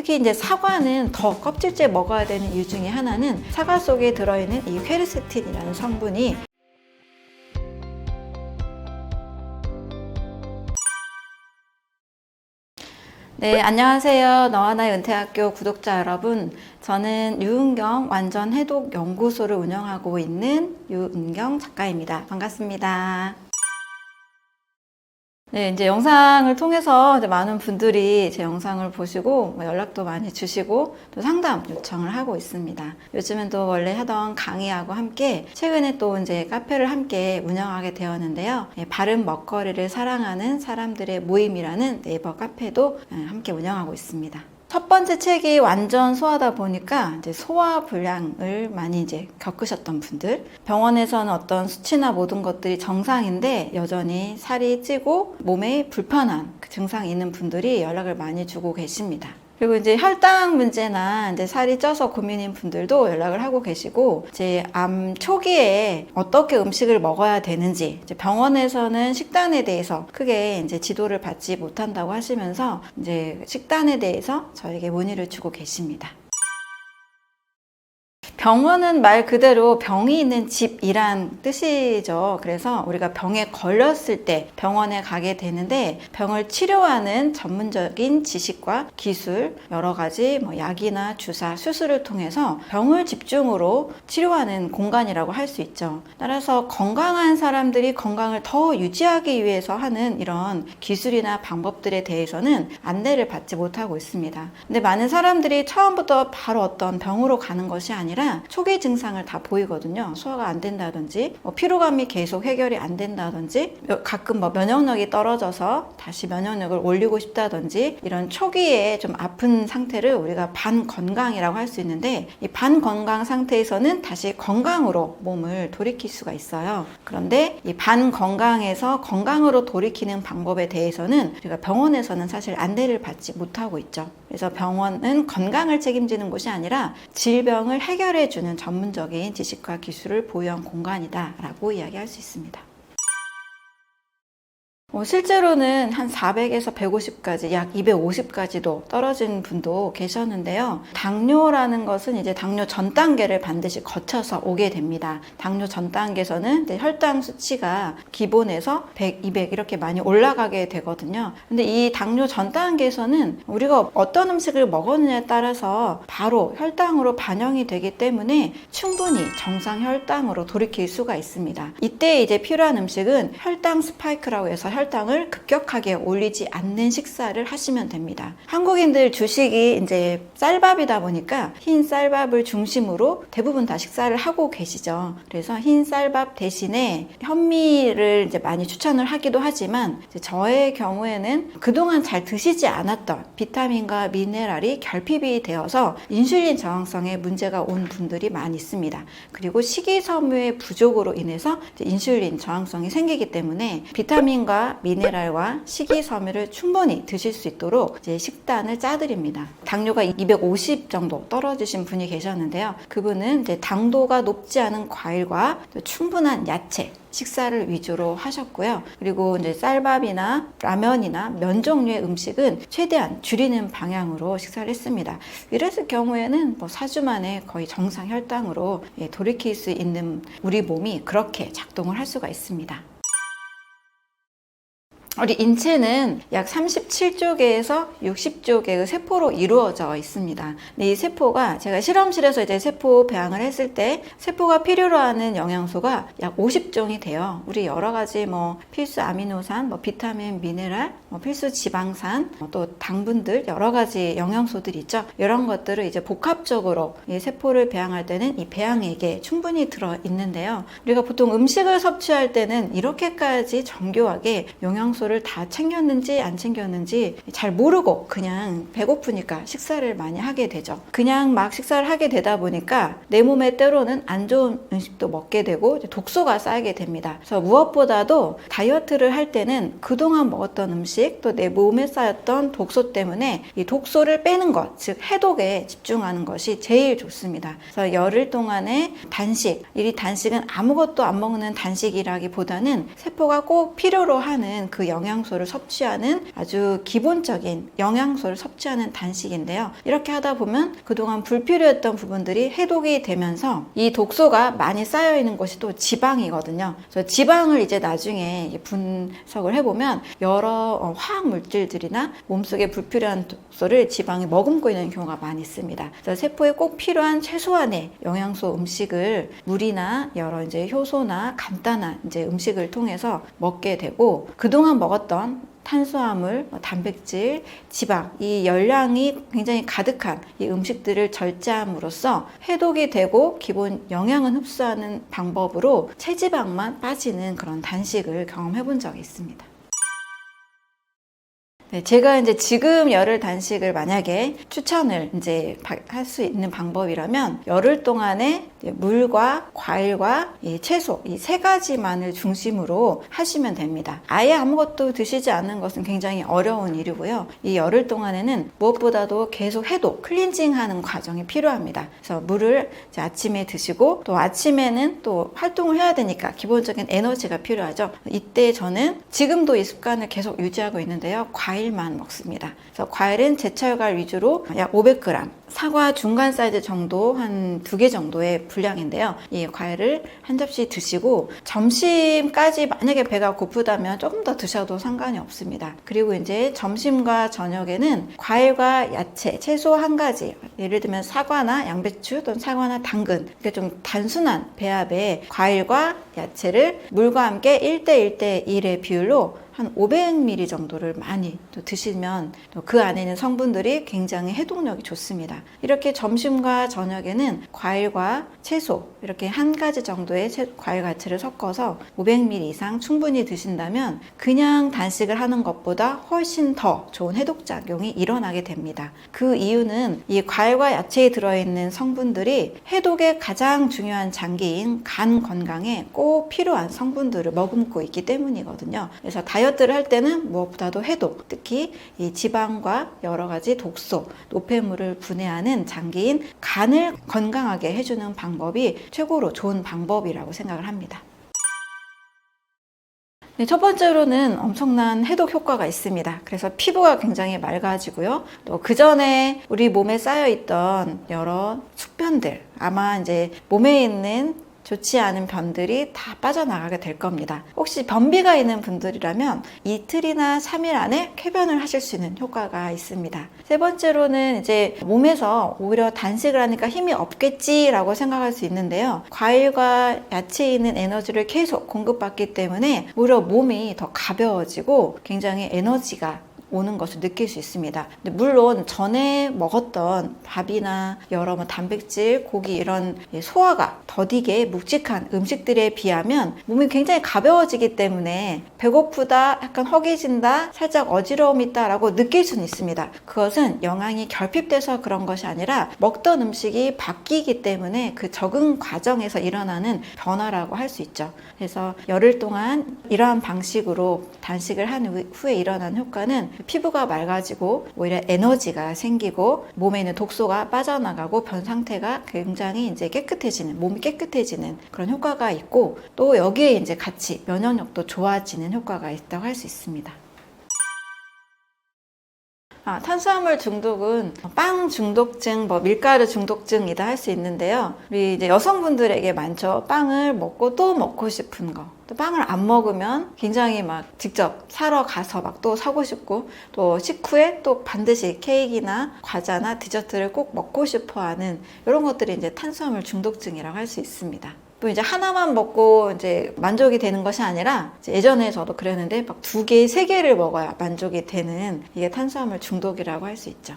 특히 이제 사과는 더 껍질째 먹어야 되는 이유 중에 하나는 사과 속에 들어있는 이 퀘르세틴이라는 성분이 네, 안녕하세요. 너와 나의 은퇴학교 구독자 여러분. 저는 유은경 완전 해독 연구소를 운영하고 있는 유은경 작가입니다. 반갑습니다. 네, 이제 영상을 통해서 이제 많은 분들이 제 영상을 보시고 연락도 많이 주시고 또 상담 요청을 하고 있습니다. 요즘은 또 원래 하던 강의하고 함께 최근에 또 이제 카페를 함께 운영하게 되었는데요. 바른 먹거리를 사랑하는 사람들의 모임이라는 네이버 카페도 함께 운영하고 있습니다. 첫 번째 책이 완전 소화다 보니까 이제 소화 불량을 많이 이제 겪으셨던 분들, 병원에서는 어떤 수치나 모든 것들이 정상인데 여전히 살이 찌고 몸에 불편한 그 증상이 있는 분들이 연락을 많이 주고 계십니다. 그리고 이제 혈당 문제나 이제 살이 쪄서 고민인 분들도 연락을 하고 계시고, 이제 암 초기에 어떻게 음식을 먹어야 되는지, 이제 병원에서는 식단에 대해서 크게 이제 지도를 받지 못한다고 하시면서 이제 식단에 대해서 저에게 문의를 주고 계십니다. 병원은 말 그대로 병이 있는 집이란 뜻이죠. 그래서 우리가 병에 걸렸을 때 병원에 가게 되는데, 병을 치료하는 전문적인 지식과 기술, 여러 가지 약이나 주사, 수술을 통해서 병을 집중으로 치료하는 공간이라고 할 수 있죠. 따라서 건강한 사람들이 건강을 더 유지하기 위해서 하는 이런 기술이나 방법들에 대해서는 안내를 받지 못하고 있습니다. 근데 많은 사람들이 처음부터 바로 어떤 병으로 가는 것이 아니라 초기 증상을 다 보이거든요. 소화가 안 된다든지 피로감이 계속 해결이 안 된다든지 가끔 면역력이 떨어져서 다시 면역력을 올리고 싶다든지 이런 초기에 좀 아픈 상태를 우리가 반건강이라고 할 수 있는데, 이 반건강 상태에서는 다시 건강으로 몸을 돌이킬 수가 있어요. 그런데 이 반건강에서 건강으로 돌이키는 방법에 대해서는 우리가 병원에서는 사실 안내를 받지 못하고 있죠. 그래서 병원은 건강을 책임지는 곳이 아니라 질병을 해결해주는 전문적인 지식과 기술을 보유한 공간이다라고 이야기할 수 있습니다. 실제로는 한 400에서 150까지, 약 250까지도 떨어진 분도 계셨는데요. 당뇨라는 것은 이제 당뇨 전 단계를 반드시 거쳐서 오게 됩니다. 당뇨 전 단계에서는 이제 혈당 수치가 기본에서 100, 200 이렇게 많이 올라가게 되거든요. 근데 이 당뇨 전 단계에서는 우리가 어떤 음식을 먹었느냐에 따라서 바로 혈당으로 반영이 되기 때문에 충분히 정상 혈당으로 돌이킬 수가 있습니다. 이때 이제 필요한 음식은 혈당 스파이크라고 해서 혈당을 급격하게 올리지 않는 식사를 하시면 됩니다. 한국인들 주식이 이제 쌀밥이다 보니까 흰 쌀밥을 중심으로 대부분 다 식사를 하고 계시죠. 그래서 흰 쌀밥 대신에 현미를 이제 많이 추천을 하기도 하지만, 이제 저의 경우에는 그동안 잘 드시지 않았던 비타민과 미네랄이 결핍이 되어서 인슐린 저항성에 문제가 온 분들이 많이 있습니다. 그리고 식이섬유의 부족으로 인해서 이제 인슐린 저항성이 생기기 때문에 비타민과 미네랄과 식이섬유를 충분히 드실 수 있도록 이제 식단을 짜드립니다. 당뇨가 250 정도 떨어지신 분이 계셨는데요. 그분은 이제 당도가 높지 않은 과일과 또 충분한 야채, 식사를 위주로 하셨고요. 그리고 이제 쌀밥이나 라면이나 면 종류의 음식은 최대한 줄이는 방향으로 식사를 했습니다. 이랬을 경우에는 4주 만에 거의 정상 혈당으로 돌이킬 수 있는 우리 몸이 그렇게 작동을 할 수가 있습니다. 우리 인체는 약 37조 개에서 60조 개의 세포로 이루어져 있습니다. 근데 이 세포가, 제가 실험실에서 이제 세포 배양을 했을 때 세포가 필요로 하는 영양소가 약 50종이 돼요. 우리 여러 가지 필수 아미노산, 비타민, 미네랄, 필수 지방산, 또 당분들 여러 가지 영양소들이 있죠. 이런 것들을 이제 복합적으로 이 세포를 배양할 때는 이 배양액에 충분히 들어 있는데요. 우리가 보통 음식을 섭취할 때는 이렇게까지 정교하게 영양소를 다 챙겼는지 안 챙겼는지 잘 모르고 그냥 배고프니까 식사를 많이 하게 되죠. 그냥 막 식사를 하게 되다 보니까 내 몸에 때로는 안 좋은 음식도 먹게 되고 독소가 쌓이게 됩니다. 그래서 무엇보다도 다이어트를 할 때는 그동안 먹었던 음식, 또 내 몸에 쌓였던 독소 때문에 이 독소를 빼는 것, 즉 해독에 집중하는 것이 제일 좋습니다. 그래서 열흘 동안의 단식, 이 단식은 아무것도 안 먹는 단식이라기보다는 세포가 꼭 필요로 하는 그 영양소를 섭취하는 아주 기본적인 영양소를 섭취하는 단식인데요. 이렇게 하다 보면 그동안 불필요했던 부분들이 해독이 되면서 이 독소가 많이 쌓여 있는 것이 또 지방이거든요. 그래서 지방을 이제 나중에 분석을 해보면 여러 화학 물질들이나 몸속에 불필요한 독소를 지방이 머금고 있는 경우가 많이 있습니다. 그래서 세포에 꼭 필요한 최소한의 영양소 음식을 물이나 여러 이제 효소나 간단한 이제 음식을 통해서 먹게 되고, 그동안 먹었던 탄수화물, 단백질, 지방, 이 열량이 굉장히 가득한 이 음식들을 절제함으로써 해독이 되고 기본 영양은 흡수하는 방법으로 체지방만 빠지는 그런 단식을 경험해 본 적이 있습니다. 네, 제가 이제 지금 열흘 단식을 만약에 추천을 이제 할 수 있는 방법이라면, 열흘 동안에 물과 과일과 채소 이 세 가지만을 중심으로 하시면 됩니다. 아예 아무것도 드시지 않는 것은 굉장히 어려운 일이고요. 이 열흘 동안에는 무엇보다도 계속 해독, 클렌징하는 과정이 필요합니다. 그래서 물을 이제 아침에 드시고, 또 아침에는 또 활동을 해야 되니까 기본적인 에너지가 필요하죠. 이때 저는 지금도 이 습관을 계속 유지하고 있는데요. 과일만 먹습니다. 그래서 과일은 제철과일 위주로 약 500g, 사과 중간 사이즈 정도 한 2개 정도의 분량인데요. 이 과일을 한 접시 드시고, 점심까지 만약에 배가 고프다면 조금 더 드셔도 상관이 없습니다. 그리고 이제 점심과 저녁에는 과일과 야채, 채소 한 가지, 예를 들면 사과나 양배추 또는 사과나 당근, 이렇게 좀 단순한 배합의 과일과 야채를 물과 함께 1대1대1의 비율로 한 500ml 정도를 많이 또 드시면 또 그 안에 있는 성분들이 굉장히 해독력이 좋습니다. 이렇게 점심과 저녁에는 과일과 채소 이렇게 한 가지 정도의 과일과 야채를 섞어서 500ml 이상 충분히 드신다면 그냥 단식을 하는 것보다 훨씬 더 좋은 해독작용이 일어나게 됩니다. 그 이유는 이 과일과 야채에 들어있는 성분들이 해독의 가장 중요한 장기인 간 건강에 꼭 필요한 성분들을 머금고 있기 때문이거든요. 그래서 다이어트를 할 때는 무엇보다도 해독, 특히 이 지방과 여러 가지 독소, 노폐물을 분해하는 장기인 간을 건강하게 해주는 방법이 최고로 좋은 방법이라고 생각을 합니다. 네, 첫 번째로는 엄청난 해독 효과가 있습니다. 그래서 피부가 굉장히 맑아지고요. 또 그 전에 우리 몸에 쌓여있던 여러 숙변들, 아마 이제 몸에 있는 좋지 않은 변들이 다 빠져나가게 될 겁니다. 혹시 변비가 있는 분들이라면 이틀이나 3일 안에 쾌변을 하실 수 있는 효과가 있습니다. 세 번째로는 이제 몸에서 오히려 단식을 하니까 힘이 없겠지라고 생각할 수 있는데요. 과일과 야채에 있는 에너지를 계속 공급받기 때문에 오히려 몸이 더 가벼워지고 굉장히 에너지가 오는 것을 느낄 수 있습니다. 근데 물론 전에 먹었던 밥이나 여러 단백질, 고기 이런 소화가 더디게 묵직한 음식들에 비하면 몸이 굉장히 가벼워지기 때문에 배고프다, 약간 허기진다, 살짝 어지러움이 있다라고 느낄 수는 있습니다. 그것은 영양이 결핍돼서 그런 것이 아니라 먹던 음식이 바뀌기 때문에 그 적응 과정에서 일어나는 변화라고 할 수 있죠. 그래서 열흘 동안 이러한 방식으로 단식을 한 후에 일어난 효과는 피부가 맑아지고 오히려 에너지가 생기고 몸에 있는 독소가 빠져나가고 변 상태가 굉장히 이제 깨끗해지는, 몸이 깨끗해지는 그런 효과가 있고, 또 여기에 이제 같이 면역력도 좋아지는 효과가 있다고 할 수 있습니다. 탄수화물 중독은 빵 중독증, 밀가루 중독증이다 할 수 있는데요. 우리 이제 여성분들에게 많죠. 빵을 먹고 또 먹고 싶은 거. 또 빵을 안 먹으면 굉장히 막 직접 사러 가서 막 또 사고 싶고, 또 식후에 또 반드시 케이크나 과자나 디저트를 꼭 먹고 싶어 하는 이런 것들이 이제 탄수화물 중독증이라고 할 수 있습니다. 또 이제 하나만 먹고 이제 만족이 되는 것이 아니라, 예전에 저도 그랬는데 막 2개, 3개를 먹어야 만족이 되는, 이게 탄수화물 중독이라고 할 수 있죠.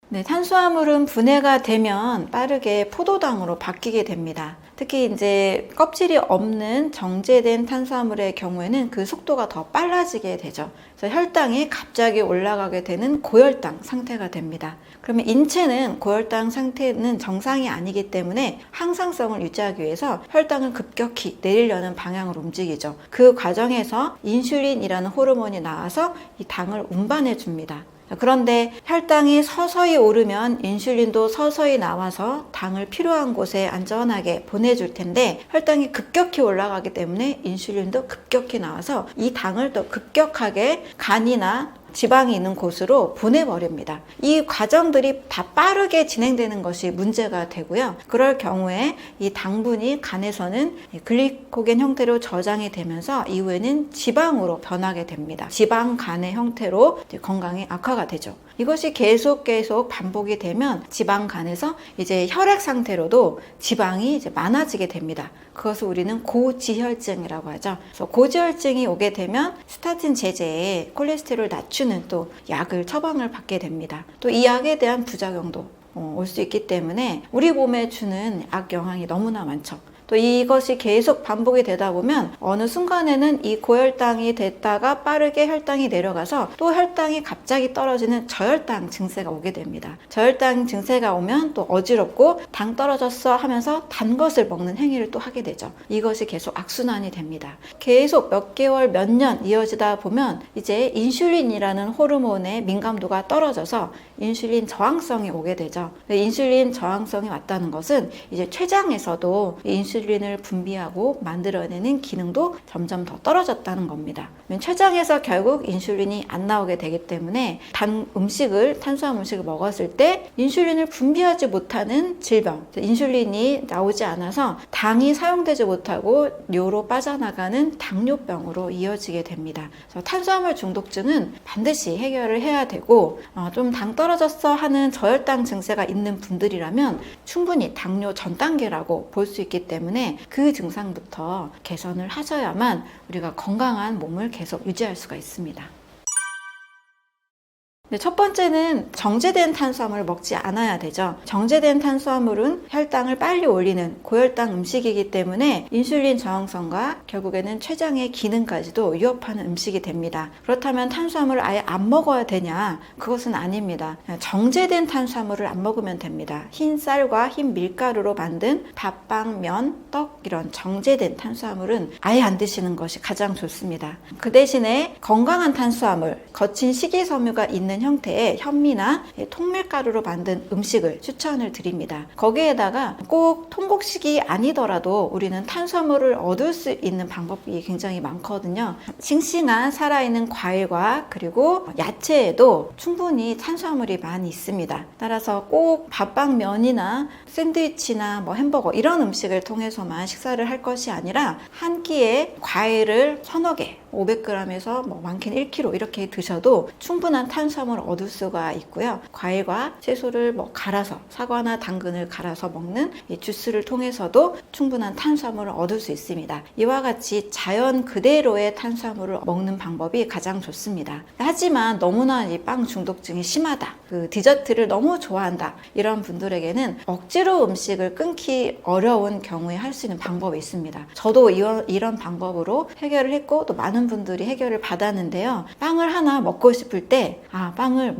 네, 탄수화물은 분해가 되면 빠르게 포도당으로 바뀌게 됩니다. 특히 이제 껍질이 없는 정제된 탄수화물의 경우에는 그 속도가 더 빨라지게 되죠. 그래서 혈당이 갑자기 올라가게 되는 고혈당 상태가 됩니다. 그러면 인체는 고혈당 상태는 정상이 아니기 때문에 항상성을 유지하기 위해서 혈당을 급격히 내리려는 방향으로 움직이죠. 그 과정에서 인슐린이라는 호르몬이 나와서 이 당을 운반해 줍니다. 그런데 혈당이 서서히 오르면 인슐린도 서서히 나와서 당을 필요한 곳에 안전하게 보내줄 텐데, 혈당이 급격히 올라가기 때문에 인슐린도 급격히 나와서 이 당을 또 급격하게 간이나 지방이 있는 곳으로 보내버립니다. 이 과정들이 다 빠르게 진행되는 것이 문제가 되고요. 그럴 경우에 이 당분이 간에서는 글리코겐 형태로 저장이 되면서 이후에는 지방으로 변하게 됩니다. 지방간의 형태로 건강이 악화가 되죠. 이것이 계속 반복이 되면 지방간에서 이제 혈액 상태로도 지방이 이제 많아지게 됩니다. 그것을 우리는 고지혈증이라고 하죠. 그래서 고지혈증이 오게 되면 스타틴 제제에 콜레스테롤 낮추는 또 약을 처방을 받게 됩니다. 또 이 약에 대한 부작용도 올 수 있기 때문에 우리 몸에 주는 악영향이 너무나 많죠. 또 이것이 계속 반복이 되다 보면 어느 순간에는 이 고혈당이 됐다가 빠르게 혈당이 내려가서 또 혈당이 갑자기 떨어지는 저혈당 증세가 오게 됩니다. 저혈당 증세가 오면 또 어지럽고 당 떨어졌어 하면서 단 것을 먹는 행위를 또 하게 되죠. 이것이 계속 악순환이 됩니다. 계속 몇 개월, 몇 년 이어지다 보면 이제 인슐린이라는 호르몬의 민감도가 떨어져서 인슐린 저항성이 오게 되죠. 인슐린 저항성이 왔다는 것은 이제 췌장에서도 인슐린을 분비하고 만들어내는 기능도 점점 더 떨어졌다는 겁니다. 췌장에서 결국 인슐린이 안 나오게 되기 때문에 탄수화물 음식을 먹었을 때 인슐린을 분비하지 못하는 질병, 인슐린이 나오지 않아서 당이 사용되지 못하고 뇨로 빠져나가는 당뇨병으로 이어지게 됩니다. 그래서 탄수화물 중독증은 반드시 해결을 해야 되고, 좀 당 떨어졌어 하는 저혈당 증세가 있는 분들이라면 충분히 당뇨 전 단계라고 볼 수 있기 때문에 그 증상부터 개선을 하셔야만 우리가 건강한 몸을 계속 유지할 수가 있습니다. 첫 번째는 정제된 탄수화물을 먹지 않아야 되죠. 정제된 탄수화물은 혈당을 빨리 올리는 고혈당 음식이기 때문에 인슐린 저항성과 결국에는 췌장의 기능까지도 위협하는 음식이 됩니다. 그렇다면 탄수화물을 아예 안 먹어야 되냐? 그것은 아닙니다. 정제된 탄수화물을 안 먹으면 됩니다. 흰 쌀과 흰 밀가루로 만든 밥, 빵, 면, 떡 이런 정제된 탄수화물은 아예 안 드시는 것이 가장 좋습니다. 그 대신에 건강한 탄수화물, 거친 식이섬유가 있는 형태의 현미나 통밀가루로 만든 음식을 추천을 드립니다. 거기에다가 꼭 통곡식이 아니더라도 우리는 탄수화물을 얻을 수 있는 방법이 굉장히 많거든요. 싱싱한 살아있는 과일과 그리고 야채에도 충분히 탄수화물이 많이 있습니다. 따라서 꼭 밥빵면이나 샌드위치나 햄버거 이런 음식을 통해서만 식사를 할 것이 아니라 한 끼에 과일을 서너 개, 500g에서 많게는 1kg 이렇게 드셔도 충분한 탄수화물을 얻을 수가 있고요. 과일과 채소를 갈아서, 사과나 당근을 갈아서 먹는 이 주스를 통해서도 충분한 탄수화물을 얻을 수 있습니다. 이와 같이 자연 그대로의 탄수화물을 먹는 방법이 가장 좋습니다. 하지만 너무나 이 빵 중독증이 심하다, 디저트를 너무 좋아한다, 이런 분들에게는 억지로 음식을 끊기 어려운 경우에 할 수 있는 방법이 있습니다. 저도 이런 방법으로 해결을 했고 또 많은 분들이 해결을 받았는데요. 빵을 하나 먹고 싶을 때 빵을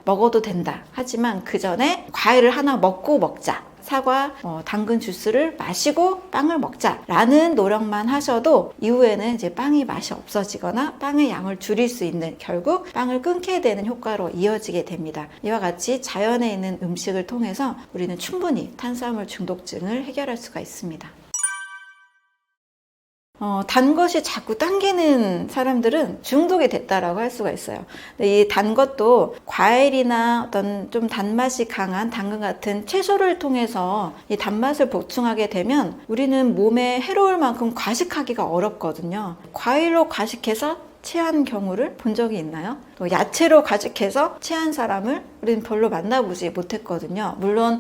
먹어도 된다. 하지만 그 전에 과일을 하나 먹자. 사과, 당근 주스를 마시고 빵을 먹자라는 노력만 하셔도 이후에는 이제 빵이 맛이 없어지거나 빵의 양을 줄일 수 있는, 결국 빵을 끊게 되는 효과로 이어지게 됩니다. 이와 같이 자연에 있는 음식을 통해서 우리는 충분히 탄수화물 중독증을 해결할 수가 있습니다. 단 것이 자꾸 당기는 사람들은 중독이 됐다라고 할 수가 있어요. 이 단 것도 과일이나 어떤 좀 단맛이 강한 당근 같은 채소를 통해서 이 단맛을 보충하게 되면 우리는 몸에 해로울 만큼 과식하기가 어렵거든요. 과일로 과식해서 체한 경우를 본 적이 있나요? 또 야채로 과식해서 체한 사람을 우리는 별로 만나보지 못했거든요. 물론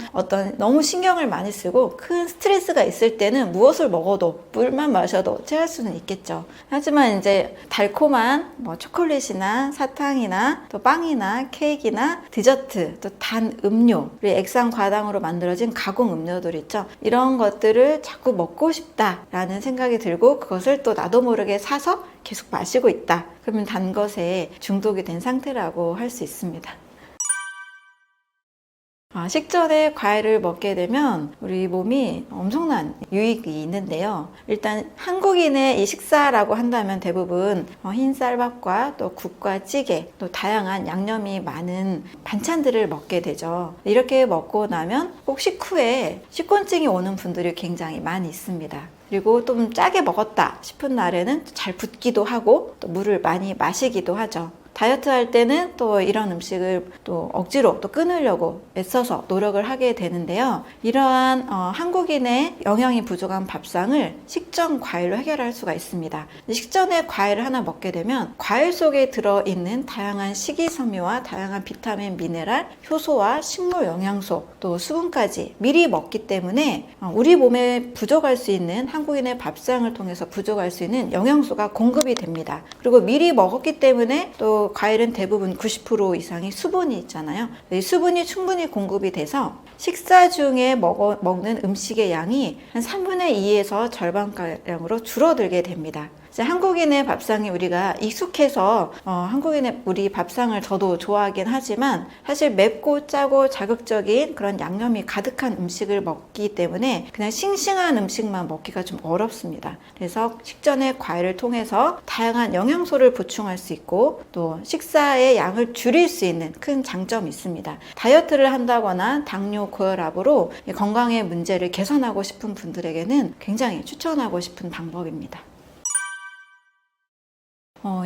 너무 신경을 많이 쓰고 큰 스트레스가 있을 때는 무엇을 먹어도, 물만 마셔도 체할 수는 있겠죠. 하지만 이제 달콤한 초콜릿이나 사탕이나 또 빵이나 케이크나 디저트, 또 단 음료, 우리 액상 과당으로 만들어진 가공 음료들 있죠. 이런 것들을 자꾸 먹고 싶다라는 생각이 들고 그것을 또 나도 모르게 사서 계속 마시고 있다. 그러면 단 것에 중독이 된 상태라고 할 수 있습니다. 식전에 과일을 먹게 되면 우리 몸이 엄청난 유익이 있는데요. 일단 한국인의 이 식사라고 한다면 대부분 흰 쌀밥과 또 국과 찌개, 또 다양한 양념이 많은 반찬들을 먹게 되죠. 이렇게 먹고 나면 꼭 식후에 식곤증이 오는 분들이 굉장히 많이 있습니다. 그리고 좀 짜게 먹었다 싶은 날에는 잘 붓기도 하고 또 물을 많이 마시기도 하죠. 다이어트 할 때는 또 이런 음식을 또 억지로 또 끊으려고 애써서 노력을 하게 되는데요. 이러한 한국인의 영양이 부족한 밥상을 식전 과일로 해결할 수가 있습니다. 식전에 과일을 하나 먹게 되면 과일 속에 들어있는 다양한 식이섬유와 다양한 비타민, 미네랄, 효소와 식물 영양소, 또 수분까지 미리 먹기 때문에 우리 몸에 부족할 수 있는 한국인의 밥상을 통해서 부족할 수 있는 영양소가 공급이 됩니다. 그리고 미리 먹었기 때문에 또 과일은 대부분 90% 이상이 수분이 있잖아요. 이 수분이 충분히 공급이 돼서 식사 중에 먹는 음식의 양이 한 3분의 2에서 절반가량으로 줄어들게 됩니다. 한국인의 밥상이 우리가 익숙해서 한국인의 우리 밥상을 저도 좋아하긴 하지만 사실 맵고 짜고 자극적인 그런 양념이 가득한 음식을 먹기 때문에 그냥 싱싱한 음식만 먹기가 좀 어렵습니다. 그래서 식전에 과일을 통해서 다양한 영양소를 보충할 수 있고 또 식사의 양을 줄일 수 있는 큰 장점이 있습니다. 다이어트를 한다거나 당뇨, 고혈압으로 건강의 문제를 개선하고 싶은 분들에게는 굉장히 추천하고 싶은 방법입니다.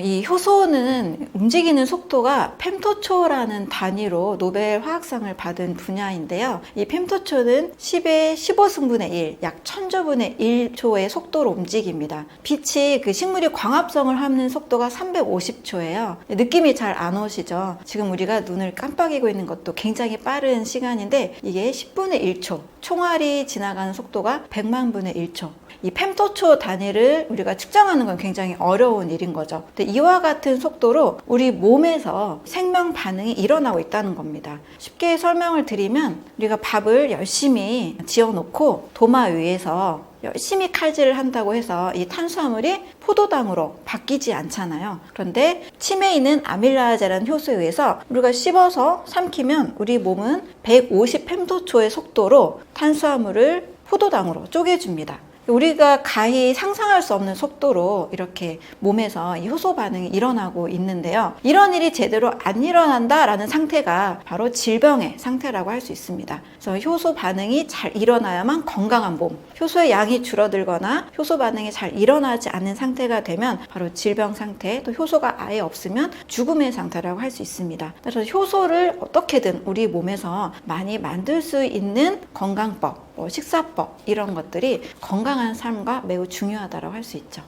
이 효소는 움직이는 속도가 펜토초라는 단위로 노벨 화학상을 받은 분야인데요. 이 펜토초는 10의 15승분의 1, 약 1000조분의 1초의 속도로 움직입니다. 빛이 그 식물이 광합성을 하는 속도가 350초예요. 느낌이 잘 안 오시죠? 지금 우리가 눈을 깜빡이고 있는 것도 굉장히 빠른 시간인데 이게 10분의 1초, 총알이 지나가는 속도가 100만 분의 1초. 이 펜토초 단위를 우리가 측정하는 건 굉장히 어려운 일인 거죠. 근데 이와 같은 속도로 우리 몸에서 생명 반응이 일어나고 있다는 겁니다. 쉽게 설명을 드리면 우리가 밥을 열심히 지어놓고 도마 위에서 열심히 칼질을 한다고 해서 이 탄수화물이 포도당으로 바뀌지 않잖아요. 그런데 침에 있는 아밀라제라는 효소에 의해서 우리가 씹어서 삼키면 우리 몸은 150 펜토초의 속도로 탄수화물을 포도당으로 쪼개줍니다. 우리가 가히 상상할 수 없는 속도로 이렇게 몸에서 이 효소 반응이 일어나고 있는데요. 이런 일이 제대로 안 일어난다라는 상태가 바로 질병의 상태라고 할 수 있습니다. 그래서 효소 반응이 잘 일어나야만 건강한 몸, 효소의 양이 줄어들거나 효소 반응이 잘 일어나지 않는 상태가 되면 바로 질병 상태, 또 효소가 아예 없으면 죽음의 상태라고 할 수 있습니다. 그래서 효소를 어떻게든 우리 몸에서 많이 만들 수 있는 건강법, 식사법 이런 것들이 건강한 삶과 매우 중요하다고 할 수 있죠.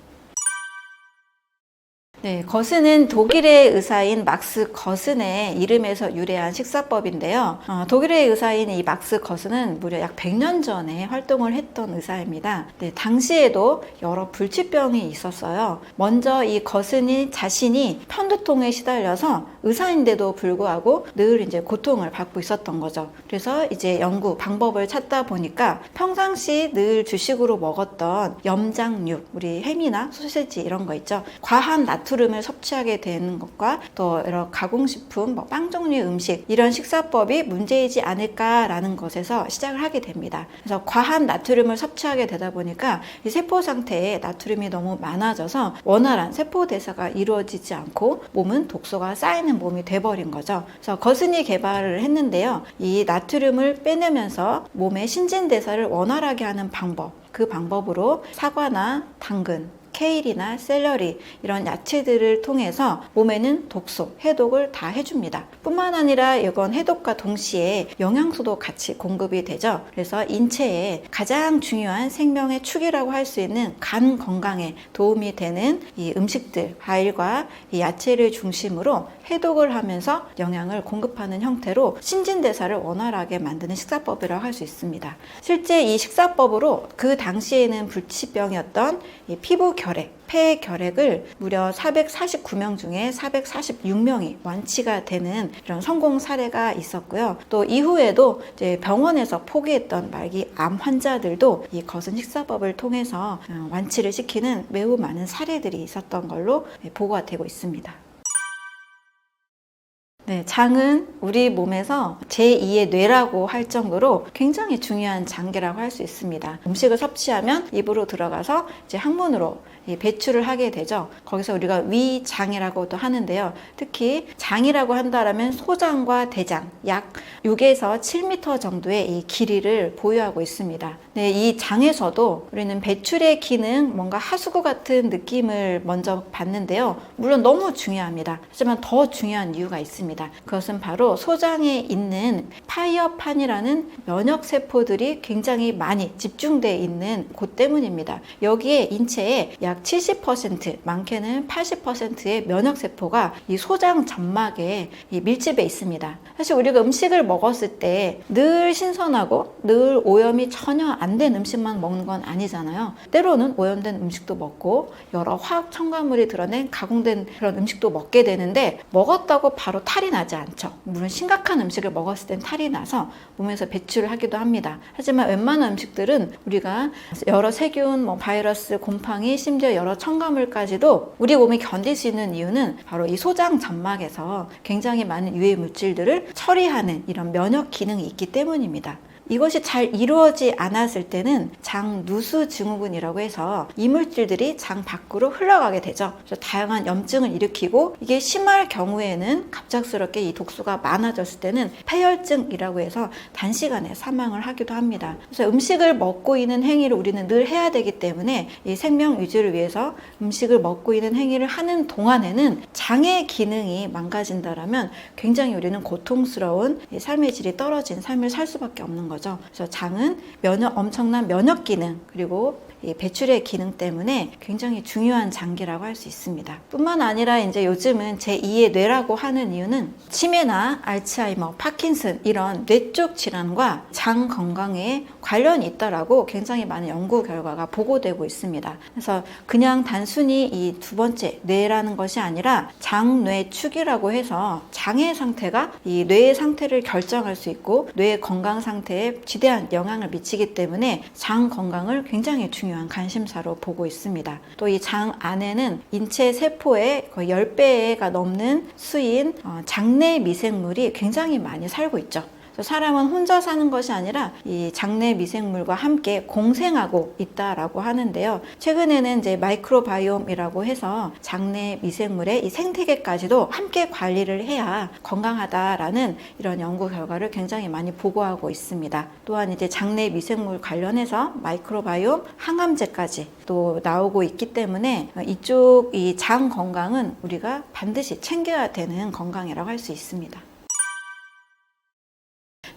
네, 거스는 독일의 의사인 막스 거슨의 이름에서 유래한 식사법인데요. 독일의 의사인 이 막스 거슨은 무려 약 100년 전에 활동을 했던 의사입니다. 네, 당시에도 여러 불치병이 있었어요. 먼저 이 거슨이 자신이 편두통에 시달려서 의사인데도 불구하고 늘 이제 고통을 받고 있었던 거죠. 그래서 이제 연구 방법을 찾다 보니까 평상시 늘 주식으로 먹었던 염장육, 우리 햄이나 소시지 이런 거 있죠. 과한 나트륨을 섭취하게 되는 것과 또 여러 가공식품, 빵 종류의 음식 이런 식사법이 문제이지 않을까라는 것에서 시작을 하게 됩니다. 그래서 과한 나트륨을 섭취하게 되다 보니까 이 세포 상태에 나트륨이 너무 많아져서 원활한 세포 대사가 이루어지지 않고 몸은 독소가 쌓이는 몸이 돼버린 거죠. 그래서 거슨이 개발을 했는데요. 이 나트륨을 빼내면서 몸의 신진대사를 원활하게 하는 방법, 그 방법으로 사과나 당근, 케일이나 샐러리 이런 야채들을 통해서 몸에는 독소, 해독을 다 해줍니다. 뿐만 아니라 이건 해독과 동시에 영양소도 같이 공급이 되죠. 그래서 인체에 가장 중요한 생명의 축이라고 할 수 있는 간 건강에 도움이 되는 이 음식들, 과일과 이 야채를 중심으로 해독을 하면서 영양을 공급하는 형태로 신진대사를 원활하게 만드는 식사법이라고 할 수 있습니다. 실제 이 식사법으로 그 당시에는 불치병이었던 이 피부 결핵, 폐 결핵을 무려 449명 중에 446명이 완치가 되는 이런 성공 사례가 있었고요. 또 이후에도 이제 병원에서 포기했던 말기 암 환자들도 이 거슨 식사법을 통해서 완치를 시키는 매우 많은 사례들이 있었던 걸로 보고가 되고 있습니다. 네, 장은 우리 몸에서 제2의 뇌라고 할 정도로 굉장히 중요한 장기라고 할 수 있습니다. 음식을 섭취하면 입으로 들어가서 이제 항문으로 배출을 하게 되죠. 거기서 우리가 위장이라고도 하는데요. 특히 장이라고 한다면 소장과 대장 약 6에서 7m 정도의 이 길이를 보유하고 있습니다. 네, 이 장에서도 우리는 배출의 기능, 뭔가 하수구 같은 느낌을 먼저 받는데요. 물론 너무 중요합니다. 하지만 더 중요한 이유가 있습니다. 그것은 바로 소장에 있는 파이어판이라는 면역세포들이 굉장히 많이 집중되어 있는 곳 때문입니다. 여기에 인체에 약 70%, 많게는 80%의 면역세포가 이 소장 점막에 밀집해 있습니다. 사실 우리가 음식을 먹었을 때 늘 신선하고 늘 오염이 전혀 안 된 음식만 먹는 건 아니잖아요. 때로는 오염된 음식도 먹고 여러 화학 첨가물이 드러낸 가공된 그런 음식도 먹게 되는데 먹었다고 바로 탈이 나지 않죠. 물론 심각한 음식을 먹었을 땐 탈이 나서 몸에서 배출을 하기도 합니다. 하지만 웬만한 음식들은 우리가 여러 세균, 바이러스, 곰팡이, 심지어 여러 첨가물까지도 우리 몸이 견딜 수 있는 이유는 바로 이 소장 점막에서 굉장히 많은 유해 물질들을 처리하는 이런 면역 기능이 있기 때문입니다. 이것이 잘 이루어지지 않았을 때는 장누수 증후군이라고 해서 이물질들이 장 밖으로 흘러가게 되죠. 그래서 다양한 염증을 일으키고 이게 심할 경우에는 갑작스럽게 이 독소가 많아졌을 때는 폐혈증이라고 해서 단시간에 사망을 하기도 합니다. 그래서 음식을 먹고 있는 행위를 우리는 늘 해야 되기 때문에 이 생명 유지를 위해서 음식을 먹고 있는 행위를 하는 동안에는 장의 기능이 망가진다라면 굉장히 우리는 고통스러운 삶의 질이 떨어진 삶을 살 수밖에 없는 거죠. 그래서 장은 엄청난 면역 기능 그리고 배출의 기능 때문에 굉장히 중요한 장기라고 할 수 있습니다. 뿐만 아니라 이제 요즘은 제2의 뇌라고 하는 이유는 치매나 알츠하이머, 파킨슨 이런 뇌 쪽 질환과 장 건강에 관련이 있다라고 굉장히 많은 연구 결과가 보고되고 있습니다. 그래서 그냥 단순히 이 두 번째 뇌라는 것이 아니라 장뇌축이라고 해서 장의 상태가 이 뇌의 상태를 결정할 수 있고 뇌의 건강 상태에 지대한 영향을 미치기 때문에 장 건강을 굉장히 중요한 관심사로 보고 있습니다. 또 이 장 안에는 인체 세포의 거의 10배가 넘는 수인 장내 미생물이 굉장히 많이 살고 있죠. 사람은 혼자 사는 것이 아니라 이 장내 미생물과 함께 공생하고 있다라고 하는데요. 최근에는 이제 마이크로바이옴이라고 해서 장내 미생물의 이 생태계까지도 함께 관리를 해야 건강하다라는 이런 연구 결과를 굉장히 많이 보고하고 있습니다. 또한 이제 장내 미생물 관련해서 마이크로바이옴 항암제까지 또 나오고 있기 때문에 이쪽 이 장 건강은 우리가 반드시 챙겨야 되는 건강이라고 할 수 있습니다.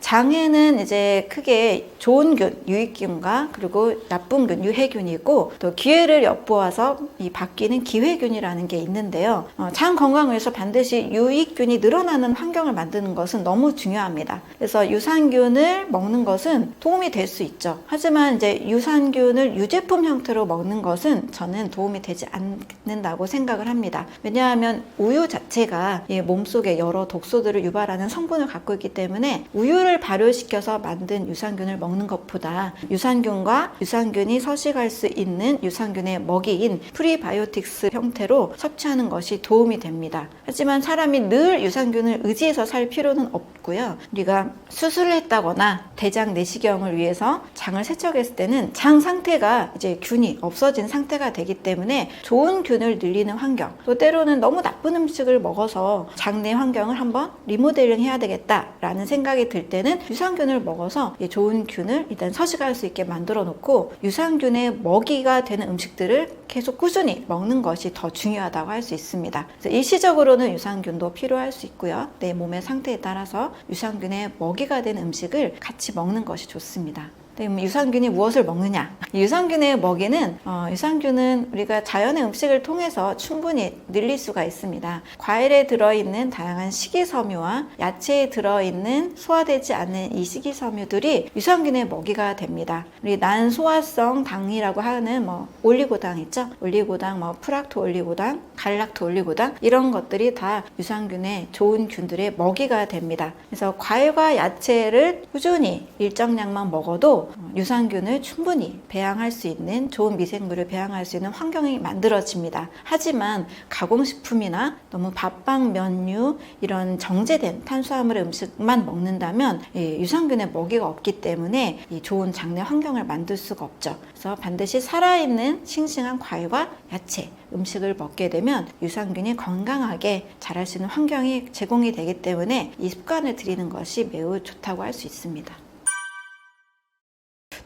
장에는 이제 크게 좋은 균, 유익균과 그리고 나쁜 균, 유해균이 있고 또 기회를 엿보아서 이 바뀌는 기회균이라는 게 있는데요. 장 건강을 위해서 반드시 유익균이 늘어나는 환경을 만드는 것은 너무 중요합니다. 그래서 유산균을 먹는 것은 도움이 될 수 있죠. 하지만 이제 유산균을 유제품 형태로 먹는 것은 저는 도움이 되지 않는다고 생각을 합니다. 왜냐하면 우유 자체가 몸속에 여러 독소들을 유발하는 성분을 갖고 있기 때문에 우유를 발효시켜서 만든 유산균을 먹는 것보다 유산균과 유산균이 서식할 수 있는 유산균의 먹이인 프리바이오틱스 형태로 섭취하는 것이 도움이 됩니다. 하지만 사람이 늘 유산균을 의지해서 살 필요는 없고요. 우리가 수술을 했다거나 대장 내시경을 위해서 장을 세척했을 때는 장 상태가 이제 균이 없어진 상태가 되기 때문에 좋은 균을 늘리는 환경, 또 때로는 너무 나쁜 음식을 먹어서 장내 환경을 한번 리모델링 해야 되겠다라는 생각이 들 때는 유산균을 먹어서 좋은 균을 일단 서식할 수 있게 만들어 놓고 유산균의 먹이가 되는 음식들을 계속 꾸준히 먹는 것이 더 중요하다고 할 수 있습니다. 그래서 일시적으로는 유산균도 필요할 수 있고요. 내 몸의 상태에 따라서 유산균의 먹이가 되는 음식을 같이 먹는 것이 좋습니다. 유산균이 무엇을 먹느냐? 유산균의 먹이는 유산균은 우리가 자연의 음식을 통해서 충분히 늘릴 수가 있습니다. 과일에 들어있는 다양한 식이섬유와 야채에 들어있는 소화되지 않는 이 식이섬유들이 유산균의 먹이가 됩니다. 우리 난소화성 당이라고 하는 올리고당 있죠? 올리고당, 프락토 올리고당, 갈락토 올리고당 이런 것들이 다 유산균의 좋은 균들의 먹이가 됩니다. 그래서 과일과 야채를 꾸준히 일정량만 먹어도 안에도 유산균을 충분히 배양할 수 있는, 좋은 미생물을 배양할 수 있는 환경이 만들어집니다. 하지만 가공식품이나 너무 밥빵, 면류 이런 정제된 탄수화물 음식만 먹는다면 유산균의 먹이가 없기 때문에 좋은 장내 환경을 만들 수가 없죠. 그래서 반드시 살아있는 싱싱한 과일과 야채, 음식을 먹게 되면 유산균이 건강하게 자랄 수 있는 환경이 제공이 되기 때문에 이 습관을 들이는 것이 매우 좋다고 할 수 있습니다.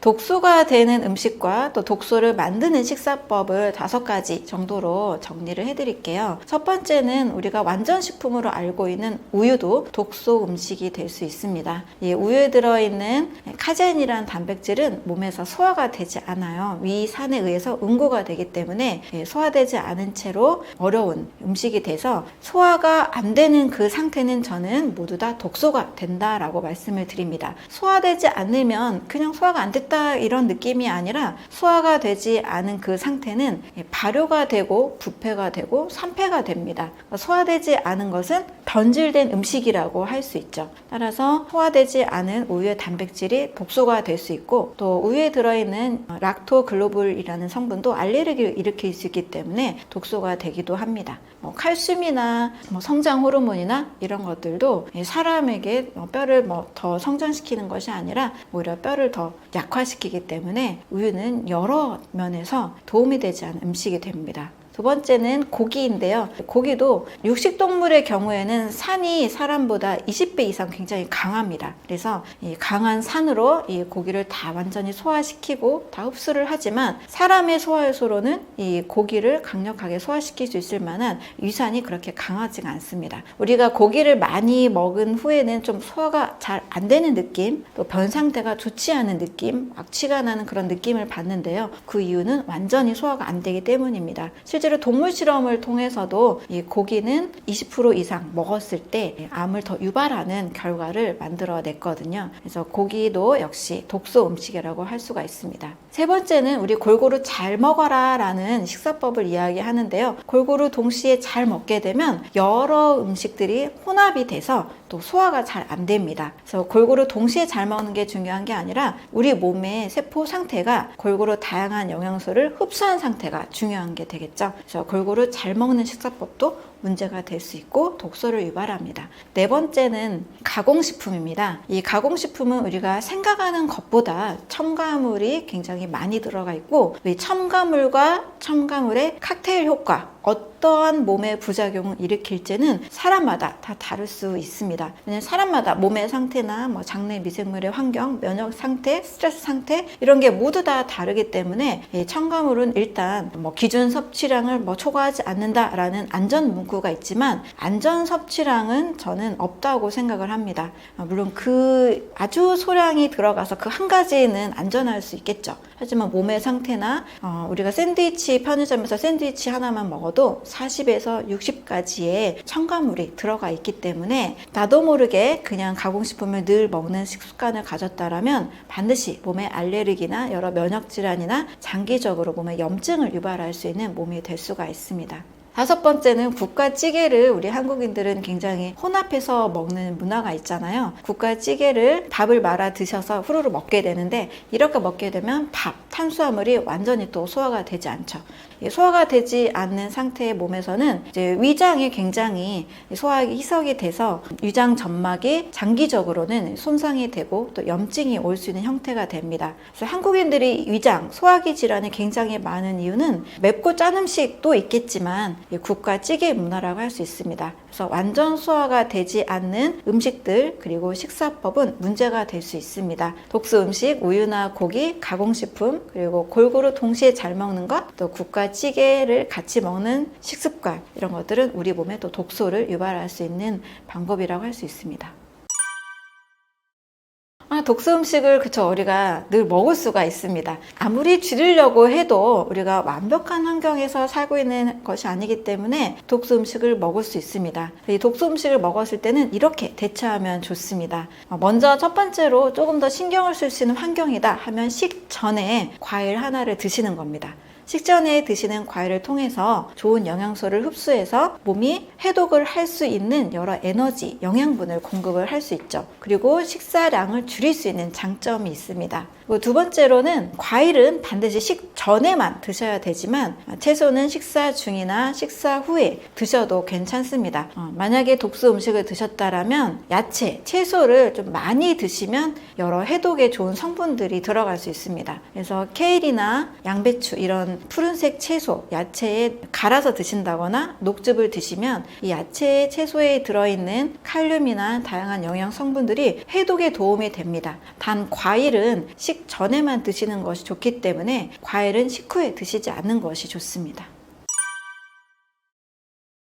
독소가 되는 음식과 또 독소를 만드는 식사법을 5가지 정도로 정리를 해드릴게요. 첫 번째는 우리가 완전식품으로 알고 있는 우유도 독소 음식이 될 수 있습니다. 이 우유에 들어있는 카제인이라는 단백질은 몸에서 소화가 되지 않아요. 위산에 의해서 응고가 되기 때문에 소화되지 않은 채로 어려운 음식이 돼서 소화가 안 되는 그 상태는 저는 모두 다 독소가 된다라고 말씀을 드립니다. 소화되지 않으면 그냥 소화가 안 됐다 이런 느낌이 아니라 소화가 되지 않은 그 상태는 발효가 되고 부패가 되고 산패가 됩니다. 소화되지 않은 것은 변질된 음식이라고 할 수 있죠. 따라서 소화되지 않은 우유의 단백질이 독소가 될 수 있고, 또 우유에 들어있는 락토글로불이라는 성분도 알레르기를 일으킬 수 있기 때문에 독소가 되기도 합니다. 칼슘이나 성장 호르몬이나 이런 것들도 사람에게 뼈를 더 성장시키는 것이 아니라 오히려 뼈를 더 약화시키기 때문에 우유는 여러 면에서 도움이 되지 않은 음식이 됩니다. 두 번째는 고기인데요. 고기도 육식동물의 경우에는 산이 사람보다 20배 이상 굉장히 강합니다. 그래서 이 강한 산으로 이 고기를 다 완전히 소화시키고 다 흡수를 하지만 사람의 소화효소로는 이 고기를 강력하게 소화시킬 수 있을 만한 위산이 그렇게 강하지가 않습니다. 우리가 고기를 많이 먹은 후에는 좀 소화가 잘 안 되는 느낌, 또 변 상태가 좋지 않은 느낌, 악취가 나는 그런 느낌을 받는데요. 그 이유는 완전히 소화가 안 되기 때문입니다. 실제로 동물 실험을 통해서도 이 고기는 20% 이상 먹었을 때 암을 더 유발하는 결과를 만들어냈거든요. 그래서 고기도 역시 독소 음식이라고 할 수가 있습니다. 세 번째는 우리 골고루 잘 먹어라 라는 식사법을 이야기하는데요. 골고루 동시에 잘 먹게 되면 여러 음식들이 혼합이 돼서 또 소화가 잘 안 됩니다. 그래서 골고루 동시에 잘 먹는 게 중요한 게 아니라 우리 몸의 세포 상태가 골고루 다양한 영양소를 흡수한 상태가 중요한 게 되겠죠. 그래서 골고루 잘 먹는 식사법도 문제가 될 수 있고 독소를 유발합니다. 네 번째는 가공식품입니다. 이 가공식품은 우리가 생각하는 것보다 첨가물이 굉장히 많이 들어가 있고, 이 첨가물과 첨가물의 칵테일 효과, 어떠한 몸의 부작용을 일으킬지는 사람마다 다 다를 수 있습니다. 왜냐하면 사람마다 몸의 상태나 장내 미생물의 환경, 면역 상태, 스트레스 상태 이런 게 모두 다 다르기 때문에 이 첨가물은 일단 기준 섭취량을 초과하지 않는다라는 안전 문구가 있지만 안전 섭취량은 저는 없다고 생각을 합니다. 물론 그 아주 소량이 들어가서 그 한 가지는 안전할 수 있겠죠. 하지만 몸의 상태나 우리가 샌드위치, 편의점에서 샌드위치 하나만 먹어도 40에서 60가지의 첨가물이 들어가 있기 때문에 나도 모르게 그냥 가공식품을 늘 먹는 식습관을 가졌다라면 반드시 몸에 알레르기나 여러 면역질환이나 장기적으로 몸에 염증을 유발할 수 있는 몸이 될 수가 있습니다. 다섯 번째는 국과 찌개를 우리 한국인들은 굉장히 혼합해서 먹는 문화가 있잖아요. 국과 찌개를 밥을 말아 드셔서 후루룩 먹게 되는데, 이렇게 먹게 되면 탄수화물이 완전히 또 소화가 되지 않죠. 소화가 되지 않는 상태의 몸에서는 이제 위장이 굉장히 소화하기 희석이 돼서 위장 점막이 장기적으로는 손상이 되고 또 염증이 올 수 있는 형태가 됩니다. 그래서 한국인들이 위장, 소화기 질환이 굉장히 많은 이유는 맵고 짠 음식도 있겠지만 국과 찌개 문화라고 할 수 있습니다. 그래서 완전 소화가 되지 않는 음식들 그리고 식사법은 문제가 될 수 있습니다. 독소 음식, 우유나 고기, 가공식품, 그리고 골고루 동시에 잘 먹는 것, 또 국과 찌개를 같이 먹는 식습관, 이런 것들은 우리 몸에 또 독소를 유발할 수 있는 방법이라고 할 수 있습니다. 독소 음식을 우리가 늘 먹을 수가 있습니다. 아무리 줄이려고 해도 우리가 완벽한 환경에서 살고 있는 것이 아니기 때문에 독소 음식을 먹을 수 있습니다. 이 독소 음식을 먹었을 때는 이렇게 대처하면 좋습니다. 먼저 첫 번째로 조금 더 신경을 쓸 수 있는 환경이다 하면 식전에 과일 하나를 드시는 겁니다. 식전에 드시는 과일을 통해서 좋은 영양소를 흡수해서 몸이 해독을 할 수 있는 여러 에너지, 영양분을 공급을 할 수 있죠. 그리고 식사량을 줄일 수 있는 장점이 있습니다. 그리고 두 번째로는 과일은 반드시 식전에만 드셔야 되지만 채소는 식사 중이나 식사 후에 드셔도 괜찮습니다. 만약에 독소 음식을 드셨다라면 야채, 채소를 좀 많이 드시면 여러 해독에 좋은 성분들이 들어갈 수 있습니다. 그래서 케일이나 양배추 이런 푸른색 채소, 야채에 갈아서 드신다거나 녹즙을 드시면 이 야채, 채소에 들어있는 칼륨이나 다양한 영양 성분들이 해독에 도움이 됩니다. 단 과일은 식전에만 드시는 것이 좋기 때문에 과일은 식후에 드시지 않는 것이 좋습니다.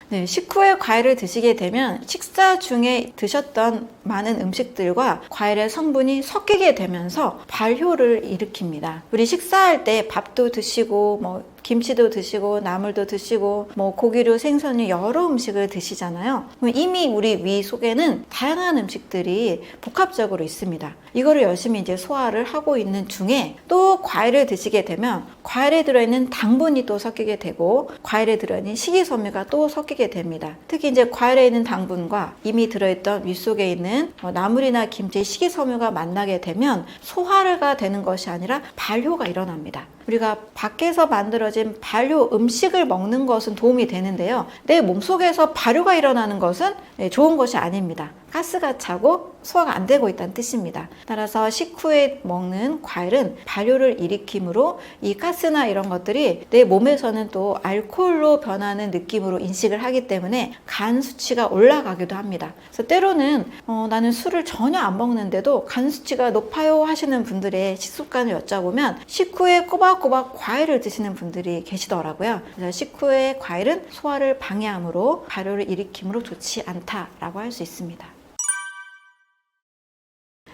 네, 식후에 과일을 드시게 되면 식사 중에 드셨던 많은 음식들과 과일의 성분이 섞이게 되면서 발효를 일으킵니다. 우리 식사할 때 밥도 드시고 김치도 드시고 나물도 드시고 고기류, 생선류 여러 음식을 드시잖아요. 그럼 이미 우리 위 속에는 다양한 음식들이 복합적으로 있습니다. 이거를 열심히 이제 소화를 하고 있는 중에 또 과일을 드시게 되면 과일에 들어있는 당분이 또 섞이게 되고 과일에 들어있는 식이섬유가 또 섞이게 됩니다. 특히 이제 과일에 있는 당분과 이미 들어있던 위 속에 있는 나물이나 김치의 식이섬유가 만나게 되면 소화가 되는 것이 아니라 발효가 일어납니다. 우리가 밖에서 만들어진 발효 음식을 먹는 것은 도움이 되는데요. 내 몸속에서 발효가 일어나는 것은 좋은 것이 아닙니다. 가스가 차고 소화가 안 되고 있다는 뜻입니다. 따라서 식후에 먹는 과일은 발효를 일으키므로 이 가스나 이런 것들이 내 몸에서는 또 알코올로 변하는 느낌으로 인식을 하기 때문에 간 수치가 올라가기도 합니다. 그래서 때로는 나는 술을 전혀 안 먹는데도 간 수치가 높아요 하시는 분들의 식습관을 여쭤보면 식후에 꼬박꼬박 과일을 드시는 분들이 계시더라고요. 그래서 식후에 과일은 소화를 방해하므로 발효를 일으키므로 좋지 않다라고 할 수 있습니다.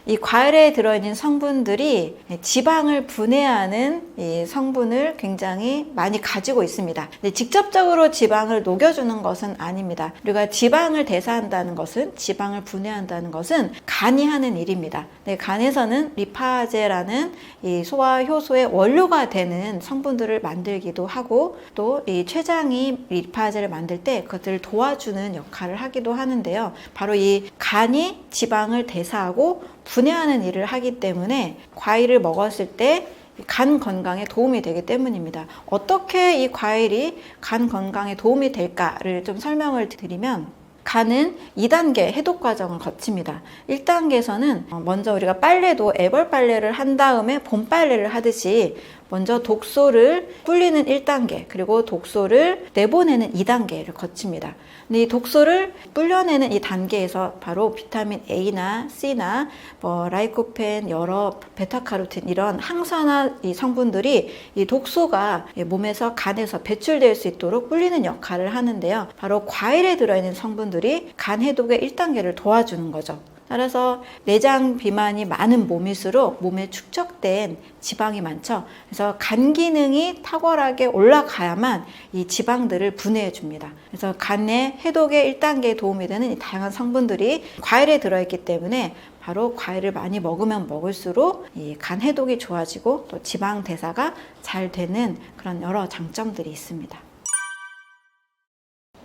이 과일에 들어있는 성분들이 지방을 분해하는 이 성분을 굉장히 많이 가지고 있습니다. 직접적으로 지방을 녹여주는 것은 아닙니다. 우리가 지방을 대사한다는 것은, 지방을 분해한다는 것은 간이 하는 일입니다. 간에서는 리파제라는 이 소화 효소의 원료가 되는 성분들을 만들기도 하고 또 이 췌장이 리파제를 만들 때 그것들을 도와주는 역할을 하기도 하는데요. 바로 이 간이 지방을 대사하고 분해하는 일을 하기 때문에 과일을 먹었을 때 간 건강에 도움이 되기 때문입니다. 어떻게 이 과일이 간 건강에 도움이 될까를 좀 설명을 드리면 간은 2단계 해독 과정을 거칩니다. 1단계에서는 먼저 우리가 빨래도 애벌 빨래를 한 다음에 봄 빨래를 하듯이 먼저 독소를 불리는 1단계 그리고 독소를 내보내는 2단계를 거칩니다. 근데 이 독소를 불려내는 이 단계에서 바로 비타민 A나 C나 라이코펜, 여러 베타카로틴 이런 항산화 이 성분들이 이 독소가 몸에서 간에서 배출될 수 있도록 불리는 역할을 하는데요. 바로 과일에 들어있는 성분들이 간 해독의 1단계를 도와주는 거죠. 따라서 내장 비만이 많은 몸일수록 몸에 축적된 지방이 많죠. 그래서 간 기능이 탁월하게 올라가야만 이 지방들을 분해해 줍니다. 그래서 간의 해독의 1단계에 도움이 되는 이 다양한 성분들이 과일에 들어있기 때문에 바로 과일을 많이 먹으면 먹을수록 이 간 해독이 좋아지고 또 지방 대사가 잘 되는 그런 여러 장점들이 있습니다.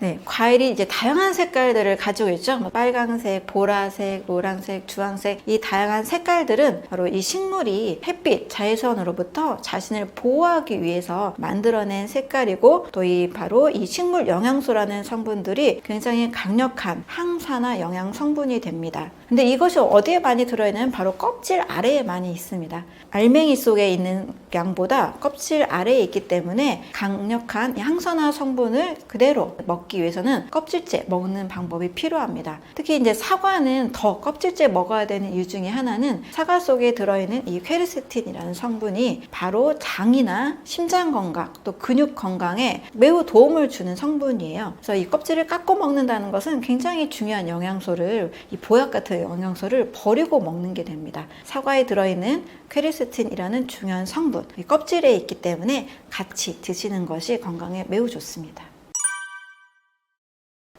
네, 과일이 이제 다양한 색깔들을 가지고 있죠. 빨강색, 보라색, 노란색, 주황색 이 다양한 색깔들은 바로 이 식물이 햇빛, 자외선으로부터 자신을 보호하기 위해서 만들어낸 색깔이고 또 바로 이 식물 영양소라는 성분들이 굉장히 강력한 항산화 영양 성분이 됩니다. 근데 이것이 어디에 많이 들어있냐면 바로 껍질 아래에 많이 있습니다. 알맹이 속에 있는 양보다 껍질 아래에 있기 때문에 강력한 항산화 성분을 그대로 먹기 위해서는 껍질째 먹는 방법이 필요합니다. 특히 이제 사과는 더 껍질째 먹어야 되는 이유 중에 하나는 사과 속에 들어있는 이 퀘르세틴이라는 성분이 바로 장이나 심장 건강 또 근육 건강에 매우 도움을 주는 성분이에요. 그래서 이 껍질을 깎고 먹는다는 것은 굉장히 중요한 영양소를 이 보약 같은 영양소를 버리고 먹는 게 됩니다. 사과에 들어있는 퀘르세틴이라는 중요한 성분 이 껍질에 있기 때문에 같이 드시는 것이 건강에 매우 좋습니다.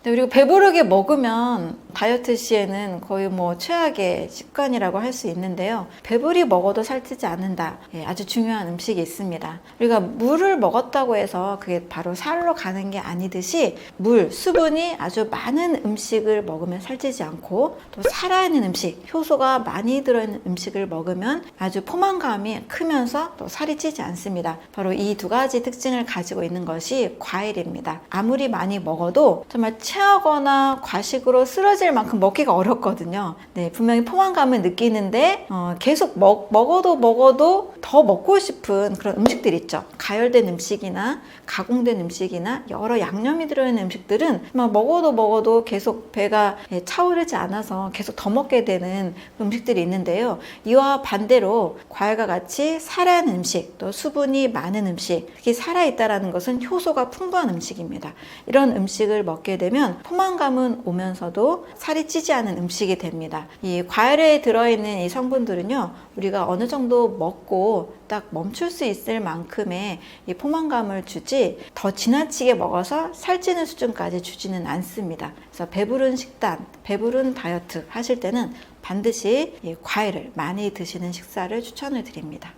그리고 배부르게 먹으면 다이어트 시에는 거의 뭐 최악의 습관이라고 할 수 있는데요. 배부리 먹어도 살찌지 않는다. 아주 중요한 음식이 있습니다. 우리가 물을 먹었다고 해서 그게 바로 살로 가는 게 아니듯이 물, 수분이 아주 많은 음식을 먹으면 살찌지 않고 또 살아있는 음식, 효소가 많이 들어있는 음식을 먹으면 아주 포만감이 크면서 또 살이 찌지 않습니다. 바로 이 두 가지 특징을 가지고 있는 것이 과일입니다. 아무리 많이 먹어도 정말 체하거나 과식으로 쓰러질 만큼 먹기가 어렵거든요. 네, 분명히 포만감을 느끼는데 계속 먹어도 더 먹고 싶은 그런 음식들 있죠. 가열된 음식이나 가공된 음식이나 여러 양념이 들어있는 음식들은 막 먹어도 계속 배가 차오르지 않아서 계속 더 먹게 되는 음식들이 있는데요. 이와 반대로 과일과 같이 살아있는 음식, 또 수분이 많은 음식, 특히 살아있다는 것은 효소가 풍부한 음식입니다. 이런 음식을 먹게 되면 포만감은 오면서도 살이 찌지 않은 음식이 됩니다. 이 과일에 들어있는 이 성분들은요, 우리가 어느 정도 먹고 딱 멈출 수 있을 만큼의 이 포만감을 주지 더 지나치게 먹어서 살찌는 수준까지 주지는 않습니다. 그래서 배부른 식단, 배부른 다이어트 하실 때는 반드시 이 과일을 많이 드시는 식사를 추천을 드립니다.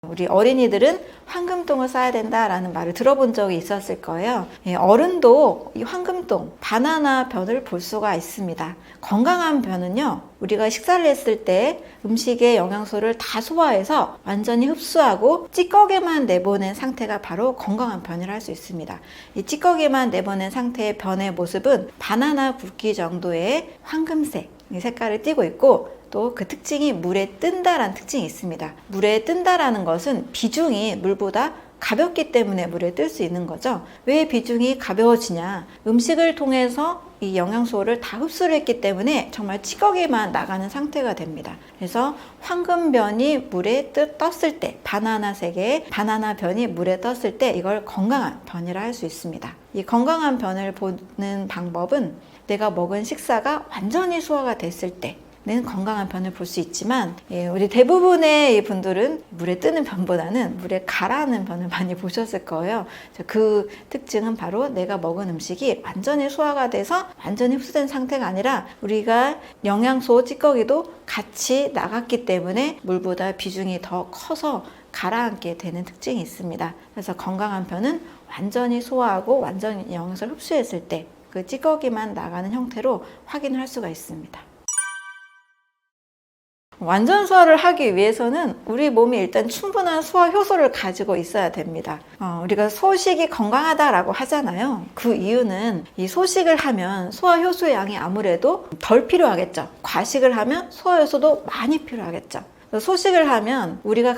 우리 어린이들은 황금똥을 싸야 된다라는 말을 들어본 적이 있었을 거예요. 어른도 이 황금똥, 바나나 변을 볼 수가 있습니다. 건강한 변은요, 우리가 식사를 했을 때 음식의 영양소를 다 소화해서 완전히 흡수하고 찌꺼기만 내보낸 상태가 바로 건강한 변이라 할 수 있습니다. 이 찌꺼기만 내보낸 상태의 변의 모습은 바나나 굵기 정도의 황금색 색깔을 띠고 있고, 또 그 특징이 물에 뜬다라는 특징이 있습니다. 물에 뜬다라는 것은 비중이 물보다 가볍기 때문에 물에 뜰 수 있는 거죠. 왜 비중이 가벼워지냐? 음식을 통해서 이 영양소를 다 흡수를 했기 때문에 정말 찌꺼기만 나가는 상태가 됩니다. 그래서 황금변이 물에 떴을 때, 바나나색의 바나나 변이 물에 떴을 때 이걸 건강한 변이라 할 수 있습니다. 이 건강한 변을 보는 방법은 내가 먹은 식사가 완전히 소화가 됐을 때 는 건강한 변을 볼 수 있지만, 우리 대부분의 분들은 물에 뜨는 변보다는 물에 가라앉는 변을 많이 보셨을 거예요. 그 특징은 바로 내가 먹은 음식이 완전히 소화가 돼서 완전히 흡수된 상태가 아니라 우리가 영양소 찌꺼기도 같이 나갔기 때문에 물보다 비중이 더 커서 가라앉게 되는 특징이 있습니다. 그래서 건강한 변은 완전히 소화하고 완전히 영양소를 흡수했을 때 그 찌꺼기만 나가는 형태로 확인을 할 수가 있습니다. 완전 소화를 하기 위해서는 우리 몸이 일단 충분한 소화 효소를 가지고 있어야 됩니다. 우리가 소식이 건강하다라고 하잖아요. 그 이유는 이 소식을 하면 소화 효소의 양이 아무래도 덜 필요하겠죠. 과식을 하면 소화 효소도 많이 필요하겠죠. 소식을 하면 우리가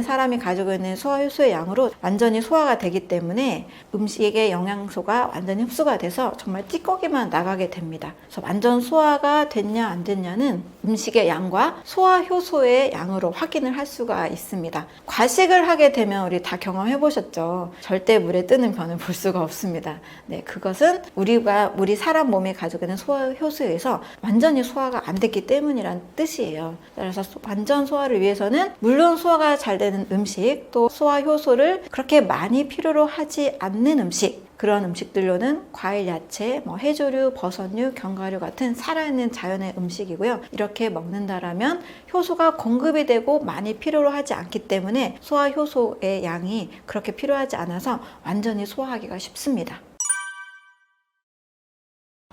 사람이 가지고 있는 소화효소의 양으로 완전히 소화가 되기 때문에 음식의 영양소가 완전히 흡수가 돼서 정말 찌꺼기만 나가게 됩니다. 그래서 완전 소화가 됐냐 안 됐냐는 음식의 양과 소화효소의 양으로 확인을 할 수가 있습니다. 과식을 하게 되면 우리 다 경험해 보셨죠? 절대 물에 뜨는 변을 볼 수가 없습니다. 네, 그것은 우리 사람 몸이 가지고 있는 소화효소에 의해서 완전히 소화가 안 됐기 때문이란 뜻이에요. 따라서 완전 소화를 위해서는 물론 소화가 잘 되는 음식, 또 소화 효소를 그렇게 많이 필요로 하지 않는 음식, 그런 음식들로는 과일, 야채, 해조류, 버섯류, 견과류 같은 살아있는 자연의 음식이고요. 이렇게 먹는다라면 효소가 공급이 되고 많이 필요로 하지 않기 때문에 소화 효소의 양이 그렇게 필요하지 않아서 완전히 소화하기가 쉽습니다.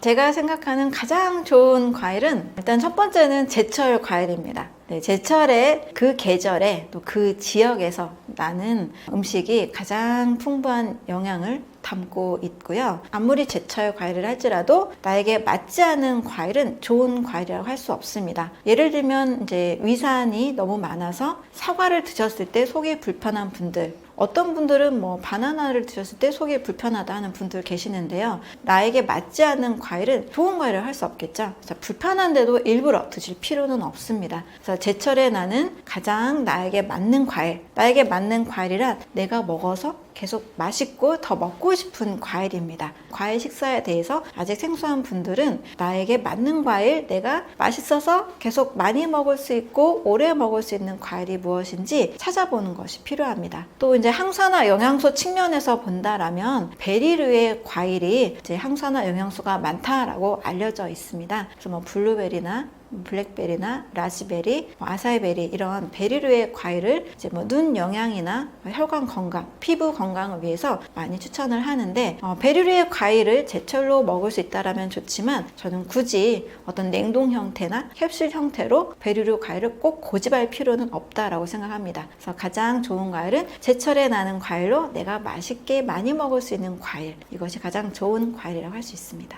제가 생각하는 가장 좋은 과일은 일단 첫 번째는 제철 과일입니다. 네, 제철에 그 계절에 또 그 지역에서 나는 음식이 가장 풍부한 영양을 담고 있고요. 아무리 제철 과일을 할지라도 나에게 맞지 않은 과일은 좋은 과일이라고 할 수 없습니다. 예를 들면 이제 위산이 너무 많아서 사과를 드셨을 때 속이 불편한 분들, 어떤 분들은 바나나를 드셨을 때 속이 불편하다 하는 분들 계시는데요. 나에게 맞지 않는 과일은 좋은 과일을 할 수 없겠죠. 그래서 불편한데도 일부러 드실 필요는 없습니다. 그래서 제철에 나는 가장 나에게 맞는 과일, 나에게 맞는 과일이란 내가 먹어서 계속 맛있고 더 먹고 싶은 과일입니다. 과일 식사에 대해서 아직 생소한 분들은 나에게 맞는 과일, 내가 맛있어서 계속 많이 먹을 수 있고 오래 먹을 수 있는 과일이 무엇인지 찾아보는 것이 필요합니다. 또 이제 항산화 영양소 측면에서 본다라면 베리류의 과일이 이제 항산화 영양소가 많다라고 알려져 있습니다. 그래서 뭐 블루베리나 블랙베리나 라즈베리, 아사이베리 이런 베리류의 과일을 이제 뭐 눈 영양이나 혈관 건강, 피부 건강을 위해서 많이 추천을 하는데 베리류의 과일을 제철로 먹을 수 있다라면 좋지만 저는 굳이 어떤 냉동 형태나 캡슐 형태로 베리류 과일을 꼭 고집할 필요는 없다라고 생각합니다. 그래서 가장 좋은 과일은 제철에 나는 과일로 내가 맛있게 많이 먹을 수 있는 과일, 이것이 가장 좋은 과일이라고 할 수 있습니다.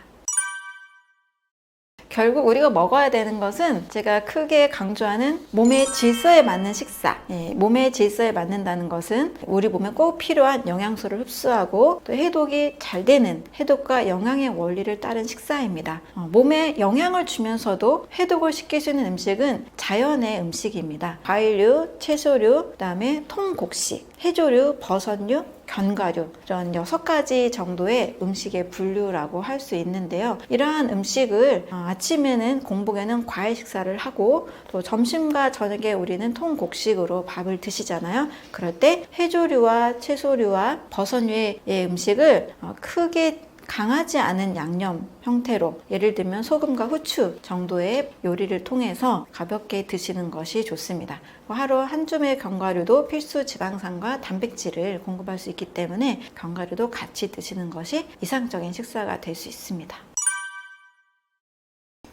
결국 우리가 먹어야 되는 것은 제가 크게 강조하는 몸의 질서에 맞는 식사. 몸의 질서에 맞는다는 것은 우리 몸에 꼭 필요한 영양소를 흡수하고 또 해독이 잘 되는 해독과 영양의 원리를 따른 식사입니다. 몸에 영양을 주면서도 해독을 시킬 수 있는 음식은 자연의 음식입니다. 과일류, 채소류, 그다음에 통곡식, 해조류, 버섯류, 견과류 이런 6가지 정도의 음식의 분류라고 할 수 있는데요. 이러한 음식을 아침에는 공복에는 과일 식사를 하고 또 점심과 저녁에 우리는 통곡식으로 밥을 드시잖아요. 그럴 때 해조류와 채소류와 버섯류의 음식을 크게 강하지 않은 양념 형태로 예를 들면 소금과 후추 정도의 요리를 통해서 가볍게 드시는 것이 좋습니다. 하루 한 줌의 견과류도 필수 지방산과 단백질을 공급할 수 있기 때문에 견과류도 같이 드시는 것이 이상적인 식사가 될 수 있습니다.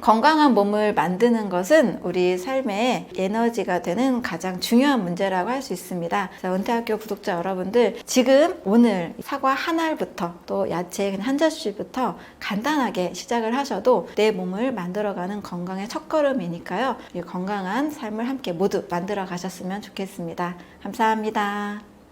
건강한 몸을 만드는 것은 우리 삶의 에너지가 되는 가장 중요한 문제라고 할 수 있습니다. 은퇴학교 구독자 여러분들, 지금 오늘 사과 한 알부터 또 야채 한 젓갈부터 간단하게 시작을 하셔도 내 몸을 만들어가는 건강의 첫걸음이니까요. 건강한 삶을 함께 모두 만들어 가셨으면 좋겠습니다. 감사합니다.